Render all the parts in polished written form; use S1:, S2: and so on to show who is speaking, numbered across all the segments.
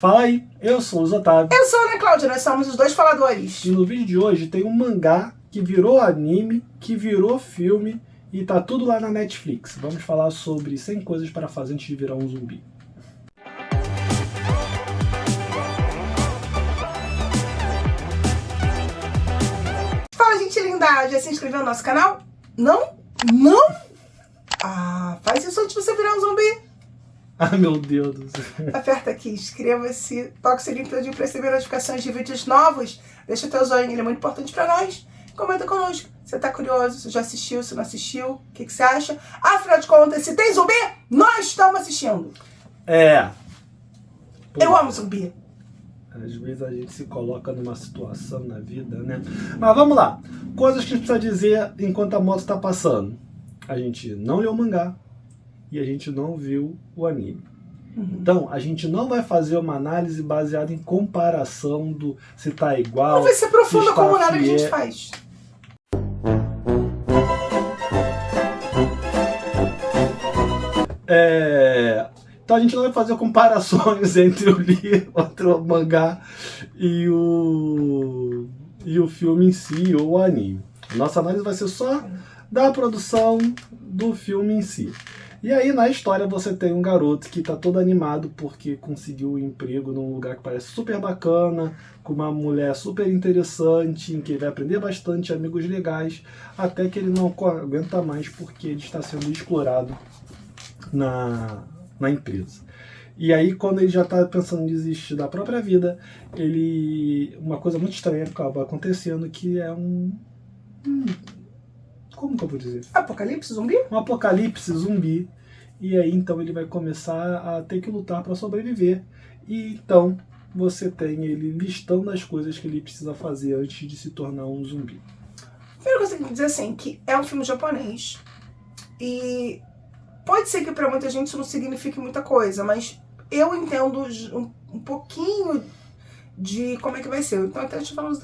S1: Fala aí, eu sou o Luiz Otávio.
S2: Eu sou a Ana Cláudia, nós somos os dois faladores.
S1: E no vídeo de hoje tem um mangá que virou anime, que virou filme e tá tudo lá na Netflix. Vamos falar sobre 100 coisas para fazer antes de virar um zumbi.
S2: Fala, gente linda! Já se inscreveu no nosso canal? Não? Não? Ah, faz isso antes de você virar um zumbi.
S1: Ah, meu Deus do céu.
S2: Aperta aqui, inscreva-se, toque o sininho para receber notificações de vídeos novos. Deixa o teu joinha, ele é muito importante para nós. Comenta conosco. Você tá curioso? Você já assistiu? Se não assistiu? O que você acha? Afinal de contas, se tem zumbi, nós estamos assistindo. Eu amo zumbi.
S1: Às vezes a gente se coloca numa situação na vida, né? Mas vamos lá. Coisas que a gente precisa dizer enquanto a moto tá passando. A gente não leu o mangá e a gente não viu o anime. Então, a gente não vai fazer uma análise baseada em comparação do se tá igual.
S2: Não vai ser profunda como nada que a gente
S1: fiel.
S2: faz.
S1: Então a gente não vai fazer comparações entre o mangá e o filme em si, ou o anime. Nossa análise vai ser só da produção do filme em si. E aí na história você tem um garoto que tá todo animado porque conseguiu um emprego num lugar que parece super bacana, com uma mulher super interessante, em que ele vai aprender bastante, amigos legais, até que ele não aguenta mais porque ele está sendo explorado na empresa. E aí, quando ele já está pensando em desistir da própria vida, uma coisa muito estranha acaba acontecendo, que é como que eu vou dizer?
S2: Apocalipse zumbi?
S1: Um apocalipse zumbi. E aí, então, ele vai começar a ter que lutar para sobreviver. E então, você tem ele listando as coisas que ele precisa fazer antes de se tornar um zumbi.
S2: A primeira coisa que eu tenho que dizer assim, que é um filme japonês. E pode ser que para muita gente isso não signifique muita coisa, mas eu entendo um pouquinho de como é que vai ser. Então até te falando,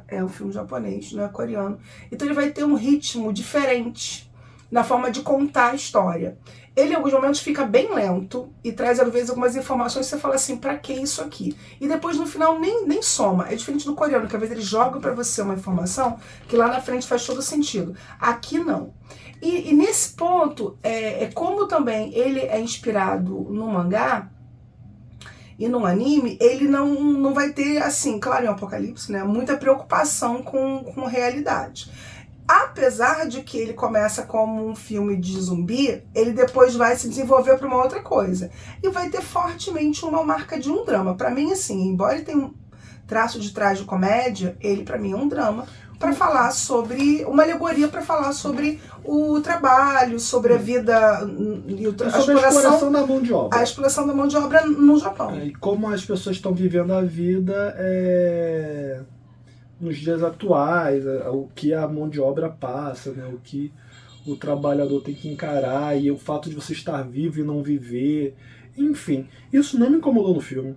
S2: é um filme japonês, não é coreano. Então ele vai ter um ritmo diferente na forma de contar a história. Ele em alguns momentos fica bem lento e traz às vezes algumas informações que você fala assim, pra que isso aqui? E depois no final nem soma. É diferente do coreano, que às vezes ele joga pra você uma informação que lá na frente faz todo sentido. Aqui não. E nesse ponto, como também ele é inspirado no mangá e no anime, ele não vai ter, assim, claro, em Apocalipse, né, muita preocupação com realidade. Apesar de que ele começa como um filme de zumbi, ele depois vai se desenvolver para uma outra coisa. E vai ter fortemente uma marca de um drama. Para mim, assim, embora ele tenha um traço de tragicomédia, ele para mim é um drama para falar sobre, uma alegoria para falar sobre o trabalho, sobre a vida e
S1: a exploração da mão de obra.
S2: A exploração da mão de obra no Japão.
S1: E como as pessoas estão vivendo a vida nos dias atuais, o que a mão de obra passa, né? O que o trabalhador tem que encarar, e o fato de você estar vivo e não viver. Enfim, isso não me incomodou no filme.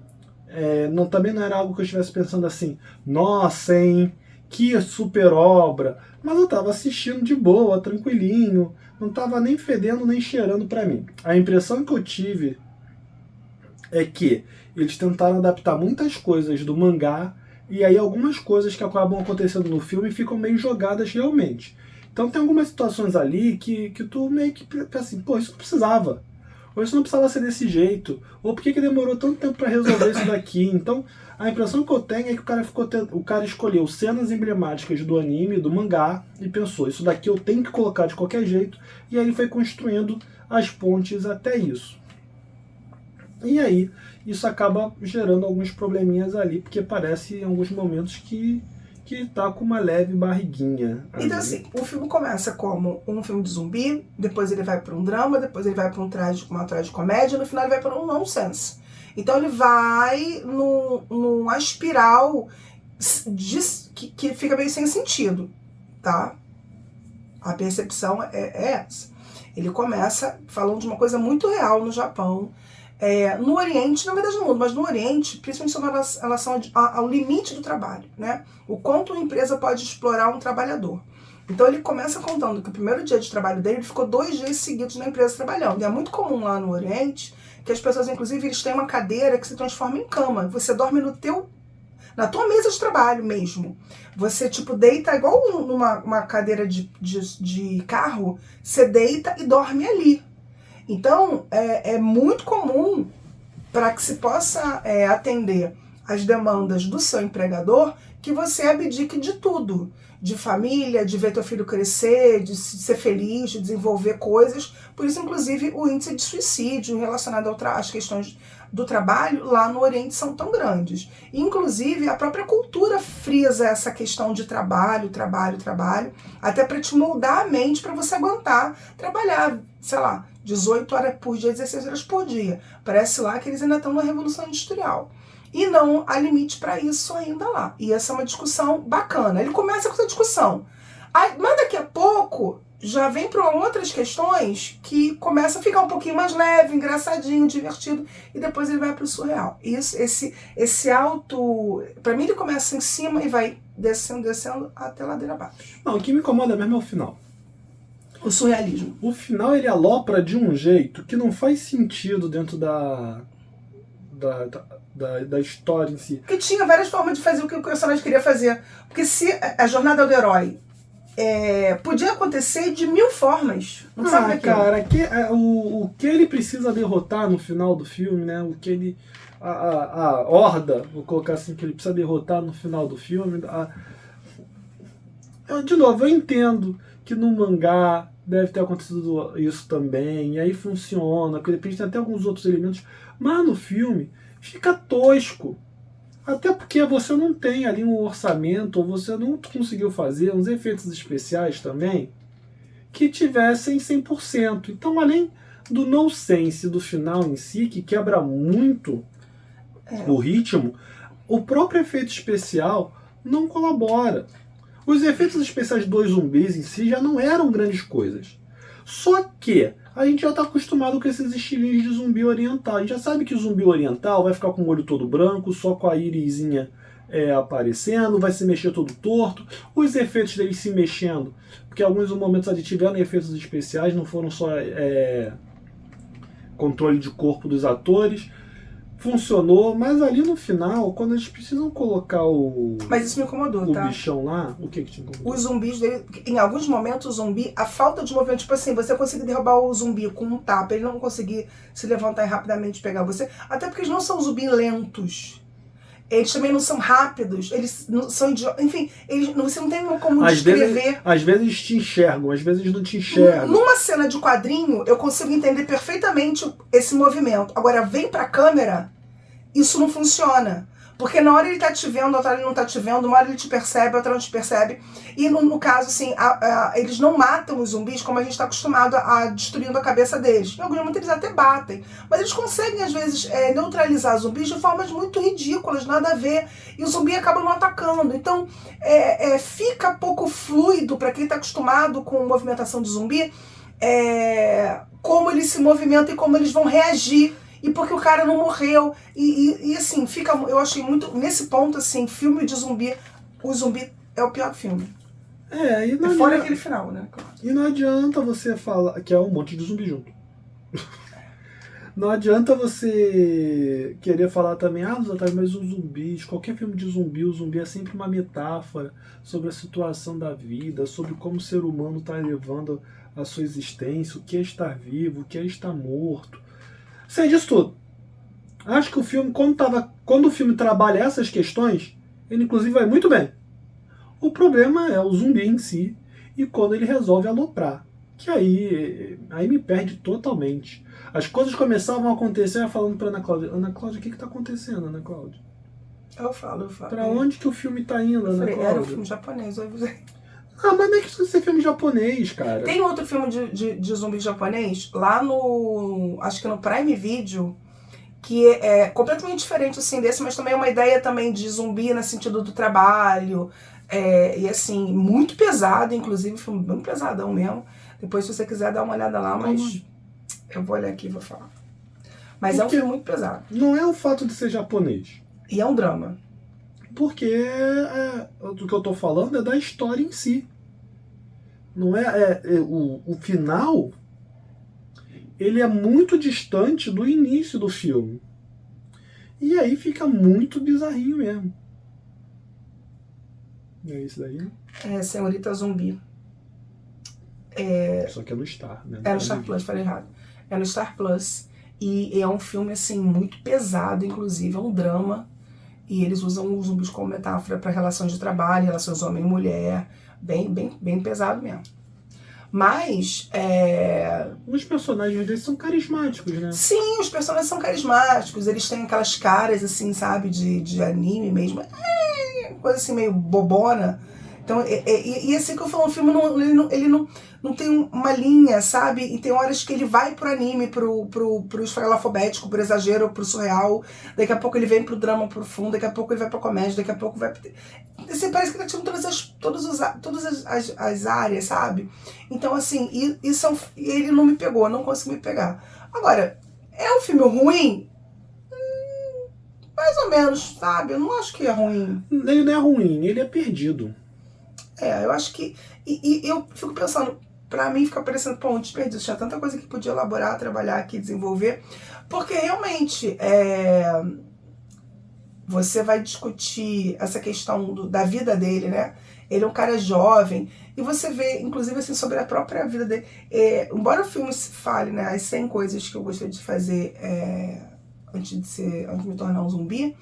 S1: Também não era algo que eu estivesse pensando assim, nossa, hein? Que super obra, mas eu estava assistindo de boa, tranquilinho, não estava nem fedendo nem cheirando para mim. A impressão que eu tive é que eles tentaram adaptar muitas coisas do mangá, e aí algumas coisas que acabam acontecendo no filme ficam meio jogadas realmente. Então tem algumas situações ali que tu meio que pensa assim, pô, isso não precisava. Ou isso não precisava ser desse jeito. Ou por que demorou tanto tempo para resolver isso daqui? Então, a impressão que eu tenho é que o cara escolheu cenas emblemáticas do anime, do mangá, e pensou, isso daqui eu tenho que colocar de qualquer jeito, e aí ele foi construindo as pontes até isso. E aí, isso acaba gerando alguns probleminhas ali, porque parece em alguns momentos que tá com uma leve barriguinha.
S2: Então assim, o filme começa como um filme de zumbi, depois ele vai para um drama, depois ele vai para uma tragicomédia, no final ele vai para um nonsense. Então ele vai numa espiral que fica meio sem sentido, tá? A percepção é essa. Ele começa falando de uma coisa muito real no Japão, no Oriente, na verdade no mundo, mas no Oriente, principalmente sobre a relação ao limite do trabalho, né? O quanto uma empresa pode explorar um trabalhador. Então ele começa contando que o primeiro dia de trabalho dele, ele ficou 2 dias seguidos na empresa trabalhando. E é muito comum lá no Oriente que as pessoas, inclusive, eles têm uma cadeira que se transforma em cama. Você dorme na tua mesa de trabalho mesmo. Você, tipo, deita igual numa cadeira de carro, você deita e dorme ali. Então, é muito comum para que se possa atender as demandas do seu empregador que você abdique de tudo. De família, de ver teu filho crescer, de ser feliz, de desenvolver coisas. Por isso, inclusive, o índice de suicídio relacionado às questões do trabalho lá no Oriente são tão grandes. Inclusive, a própria cultura frisa essa questão de trabalho, até para te moldar a mente para você aguentar trabalhar, sei lá, 18 horas por dia, 16 horas por dia. Parece lá que eles ainda estão na Revolução Industrial. E não há limite para isso ainda lá. E essa é uma discussão bacana. Ele começa com essa discussão. Mas daqui a pouco já vem para outras questões que começa a ficar um pouquinho mais leve, engraçadinho, divertido, e depois ele vai para o surreal. Isso, esse alto... Para mim ele começa em cima e vai descendo até a ladeira abaixo.
S1: Não, o que me incomoda mesmo é o final.
S2: O surrealismo.
S1: O final ele alopra de um jeito que não faz sentido dentro da história em si.
S2: Porque tinha várias formas de fazer o que o personagem queria fazer. Porque se a jornada do herói podia acontecer de 1000 formas. Não sabe daquilo.
S1: Cara, o que ele precisa derrotar no final do filme, né? O que ele... A horda, vou colocar assim, que ele precisa derrotar no final do filme. De novo, eu entendo que no mangá deve ter acontecido isso também, e aí funciona, porque de repente tem até alguns outros elementos, mas no filme fica tosco. Até porque você não tem ali um orçamento, ou você não conseguiu fazer uns efeitos especiais também que tivessem 100%. Então, além do nonsense do final em si, que quebra muito o ritmo, o próprio efeito especial não colabora. Os efeitos especiais dos zumbis em si já não eram grandes coisas. Só que a gente já está acostumado com esses estilinhos de zumbi oriental. A gente já sabe que o zumbi oriental vai ficar com o olho todo branco, só com a irisinha aparecendo, vai se mexer todo torto. Os efeitos deles se mexendo, porque alguns momentos ali tiveram efeitos especiais, não foram só controle de corpo dos atores. Funcionou, mas ali no final, quando eles precisam colocar
S2: Mas isso me incomodou, tá?
S1: bichão lá, o que te incomodou?
S2: Os zumbis dele, em alguns momentos o zumbi, a falta de movimento, tipo assim, você conseguir derrubar o zumbi com um tapa, ele não conseguir se levantar e rapidamente pegar você, até porque eles não são zumbis lentos. Eles também não são rápidos, eles não são idiotas, enfim, você não tem como descrever.
S1: Às vezes te enxergam, às vezes não te enxergam.
S2: Numa cena de quadrinho, eu consigo entender perfeitamente esse movimento. Agora, vem pra câmera, isso não funciona. Porque na hora ele tá te vendo, outra hora ele não tá te vendo, uma hora ele te percebe, outra não te percebe. E no caso, assim, eles não matam os zumbis como a gente tá acostumado a destruindo a cabeça deles. Em alguns momentos eles até batem. Mas eles conseguem, às vezes, neutralizar zumbis de formas muito ridículas, nada a ver. E o zumbi acaba não atacando. Então, fica pouco fluido para quem tá acostumado com movimentação de zumbi, como eles se movimentam e como eles vão reagir. E porque o cara não morreu. E assim, eu achei muito... Nesse ponto, assim, filme de zumbi, o zumbi é o pior filme.
S1: E não
S2: fora aquele final, né?
S1: E não adianta você falar que é um monte de zumbi junto. Não adianta você querer falar também, mas os zumbis, qualquer filme de zumbi, o zumbi é sempre uma metáfora sobre a situação da vida, sobre como o ser humano está levando a sua existência, o que é estar vivo, o que é estar morto. Sei disso tudo. Acho que o filme, quando o filme trabalha essas questões, ele inclusive vai muito bem. O problema é o zumbi em si e quando ele resolve aloprar. Que aí me perde totalmente. As coisas começavam a acontecer, eu ia falando pra Ana Cláudia, o que tá acontecendo, Ana Cláudia?
S2: Eu falo.
S1: Pra onde que o filme tá indo, Ana Cláudia?
S2: Era um filme japonês, eu avisei.
S1: Mas não é que isso é filme japonês, cara.
S2: Tem outro filme de zumbi japonês, lá acho que no Prime Video, que é completamente diferente assim desse, mas também é uma ideia também de zumbi no sentido do trabalho, e assim, muito pesado, inclusive, filme bem pesadão mesmo. Depois, se você quiser dar uma olhada lá, mas eu vou olhar aqui e vou falar. Mas é um filme muito pesado.
S1: Não é o fato de ser japonês.
S2: E é um drama.
S1: Porque do que eu tô falando é da história em si. Não o final, ele é muito distante do início do filme. E aí fica muito bizarrinho mesmo. É isso daí, né?
S2: É Senhorita Zumbi.
S1: Só que é no Star, né?
S2: É no Star Plus, falei errado. É no Star Plus. E é um filme, assim, muito pesado, inclusive. É um drama. E eles usam os zumbis como metáfora para relações de trabalho, relações homem e mulher. Bem pesado mesmo. Mas,
S1: os personagens deles são carismáticos, né?
S2: Sim, os personagens são carismáticos. Eles têm aquelas caras, assim, sabe, de anime mesmo. Coisa assim, meio bobona. Então, e assim que eu falo, o filme ele não tem uma linha, sabe? E tem horas que ele vai pro anime, pro esfarelafobético, pro exagero, pro surreal. Daqui a pouco ele vem pro drama profundo, daqui a pouco ele vai pra comédia, daqui a pouco vai... Assim, parece que tá tirando todas as áreas, sabe? Então, assim, ele não me pegou, não conseguiu me pegar. Agora, é um filme ruim? Mais ou menos, sabe? Eu não acho que é ruim.
S1: Ele não é ruim, ele é perdido.
S2: Eu acho que... E eu fico pensando, pra mim fica parecendo, pô, um desperdício. Tinha tanta coisa que podia elaborar, trabalhar aqui, desenvolver. Porque realmente, você vai discutir essa questão da vida dele, né? Ele é um cara jovem. E você vê, inclusive, assim, sobre a própria vida dele. Embora o filme se fale, né, as 100 coisas que eu gostaria de fazer antes de me tornar um zumbi,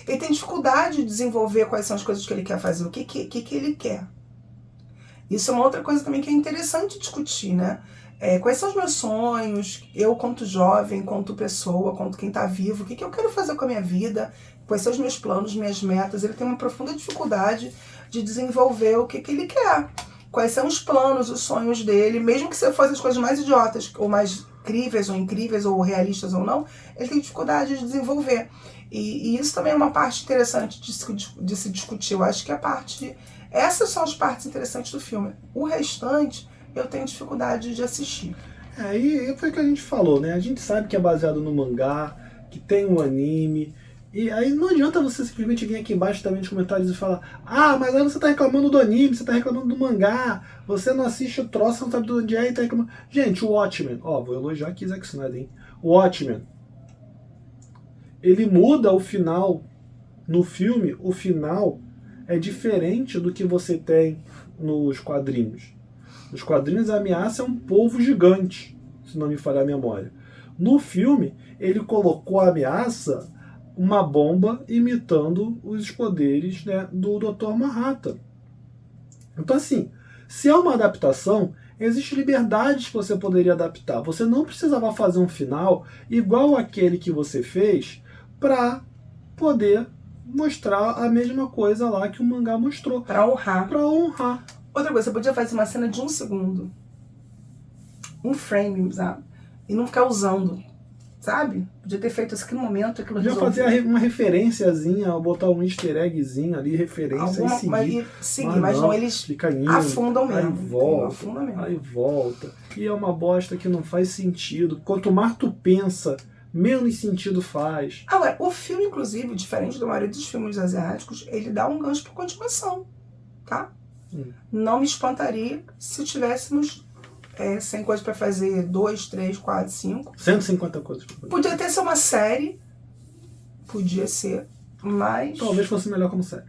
S2: ele tem dificuldade de desenvolver quais são as coisas que ele quer fazer, o que ele quer. Isso é uma outra coisa também que é interessante discutir, né? Quais são os meus sonhos, eu quanto jovem, quanto pessoa, quanto quem está vivo, o que eu quero fazer com a minha vida, quais são os meus planos, minhas metas. Ele tem uma profunda dificuldade de desenvolver o que ele quer. Quais são os planos, os sonhos dele, mesmo que você faça as coisas mais idiotas, ou mais incríveis, ou realistas ou não, ele tem dificuldade de desenvolver. E isso também é uma parte interessante de se discutir. Eu acho que essas são as partes interessantes do filme. O restante, eu tenho dificuldade de assistir.
S1: E foi o que a gente falou, né? A gente sabe que é baseado no mangá, que tem um anime. E aí não adianta você simplesmente vir aqui embaixo também nos comentários e falar: mas aí você tá reclamando do anime, você tá reclamando do mangá, você não assiste o troço, não sabe de onde é e tá reclamando. Gente, o Watchmen, vou elogiar aqui Zack Snyder, hein? O Watchmen, ele muda o final. No filme, o final é diferente do que você tem nos quadrinhos. Nos quadrinhos, a ameaça é um polvo gigante, se não me falhar a memória. No filme, ele colocou a ameaça uma bomba imitando os poderes, né, do Dr. Manhattan. Então, assim, se é uma adaptação, existe liberdade que você poderia adaptar. Você não precisava fazer um final igual aquele que você fez para poder mostrar a mesma coisa lá que o mangá mostrou.
S2: Pra honrar.
S1: Outra
S2: coisa, você podia fazer uma cena de 1 segundo. Um frame, sabe? E não ficar usando, sabe? Podia ter feito isso aqui no momento.
S1: Podia fazer uma referenciazinha, botar um easter eggzinho ali, referência, e seguir.
S2: Mas não, eles afundam mesmo.
S1: Aí volta. E é uma bosta que não faz sentido. Quanto mais tu pensa, menos sentido faz.
S2: Agora, o filme, inclusive, diferente da maioria dos filmes asiáticos, ele dá um gancho pra continuação, tá? Não me espantaria se tivéssemos 100 coisas pra fazer, 2, 3, 4, 5.
S1: 150 coisas pra fazer.
S2: Podia até ser uma série, podia ser, mas...
S1: Talvez fosse melhor como série.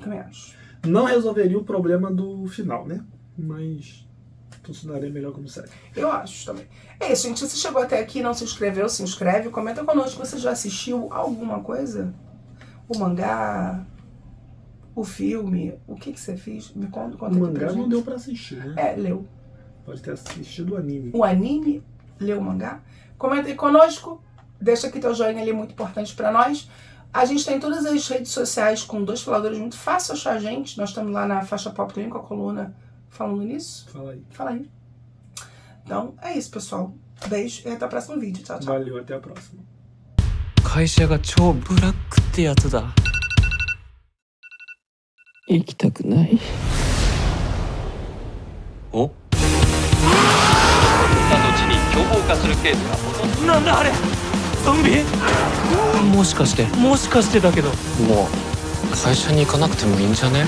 S2: Também acho.
S1: Não resolveria o problema do final, né? Mas funcionaria melhor como série.
S2: Eu acho também. É isso, gente. Se você chegou até aqui e não se inscreveu, se inscreve. Comenta conosco. Você já assistiu alguma coisa? O mangá? O filme? O que você fez? Me conta
S1: o mangá não deu pra assistir, né?
S2: Leu.
S1: Pode ter assistido o anime.
S2: O anime? Leu o mangá? Comenta aí conosco. Deixa aqui teu joinha ali, muito importante pra nós. A gente tem todas as redes sociais com 2 faladores muito fácil achar a gente. Nós estamos lá na Faixa Pop também com a coluna falando nisso. Fala aí. Então, é isso, pessoal. Beijo e até o próximo vídeo. Tchau, tchau.
S1: Valeu, até a próxima.
S3: 会社が超ブラックってやつだ。行きたくない。お？後に凶暴化するケースがほとんど。なんだあれ？ゾンビ？もしかしてだけど。もう会社に行かなくてもいいんじゃね？